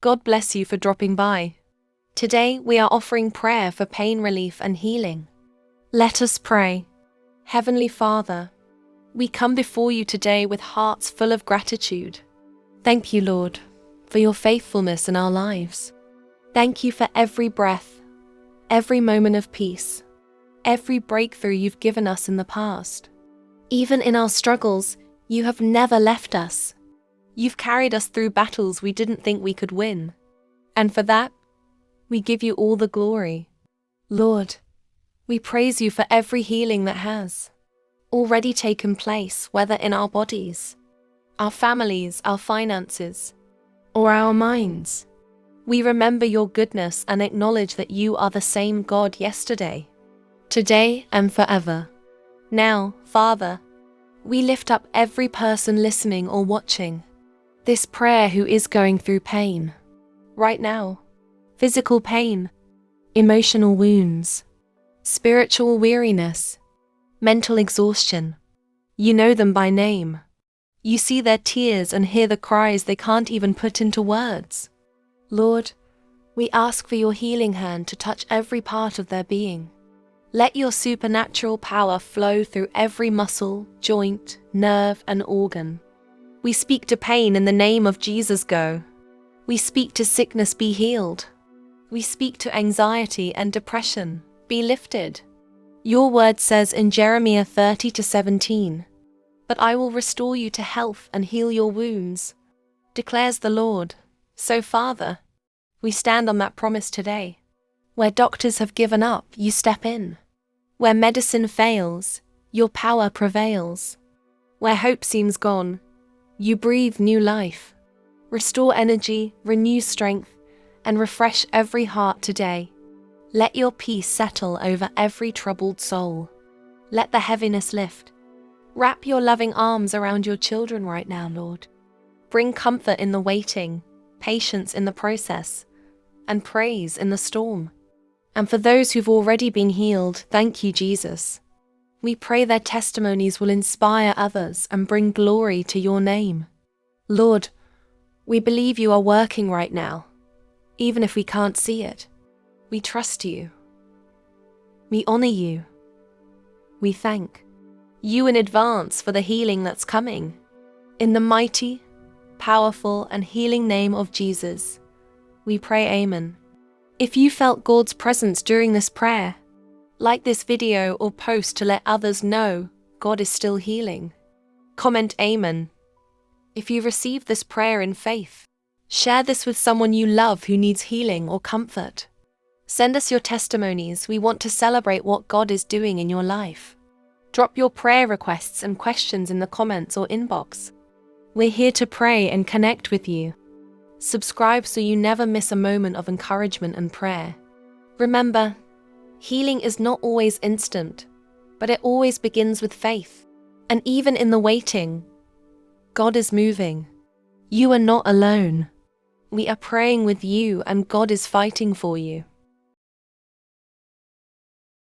God bless you for dropping by. Today we are offering prayer for pain relief and healing. Let us pray. Heavenly Father, we come before you today with hearts full of gratitude. Thank you, Lord, for your faithfulness in our lives. Thank you for every breath, every moment of peace, every breakthrough you've given us in the past. Even in our struggles, you have never left us. You've carried us through battles we didn't think we could win. And for that, we give you all the glory. Lord, we praise you for every healing that has already taken place, whether in our bodies, our families, our finances, or our minds. We remember your goodness and acknowledge that you are the same God yesterday, today, and forever. Now, Father, we lift up every person listening or watching this prayer who is going through pain right now. Physical pain, emotional wounds, spiritual weariness, mental exhaustion. You know them by name. You see their tears and hear the cries they can't even put into words. Lord, we ask for your healing hand to touch every part of their being. Let your supernatural power flow through every muscle, joint, nerve, and organ. We speak to pain in the name of Jesus, go. We speak to sickness, be healed. We speak to anxiety and depression, be lifted. Your word says in Jeremiah 30:17, "But I will restore you to health and heal your wounds," declares the Lord. So, Father, we stand on that promise today. Where doctors have given up, you step in. Where medicine fails, your power prevails. Where hope seems gone, you breathe new life. Restore energy, renew strength, and refresh every heart today. Let your peace settle over every troubled soul. Let the heaviness lift. Wrap your loving arms around your children right now, Lord. Bring comfort in the waiting, patience in the process, and praise in the storm. And for those who've already been healed, thank you, Jesus. We pray their testimonies will inspire others and bring glory to your name. Lord, we believe you are working right now, even if we can't see it. We trust you. We honor you. We thank you in advance for the healing that's coming. In the mighty, powerful, and healing name of Jesus, we pray, amen. If you felt God's presence during this prayer, like this video or post to let others know God is still healing. Comment amen. If you received this prayer in faith, share this with someone you love who needs healing or comfort. Send us your testimonies. We want to celebrate what God is doing in your life. Drop your prayer requests and questions in the comments or inbox. We're here to pray and connect with you. Subscribe so you never miss a moment of encouragement and prayer. Remember, healing is not always instant, but it always begins with faith. And even in the waiting, God is moving. You are not alone. We are praying with you and God is fighting for you.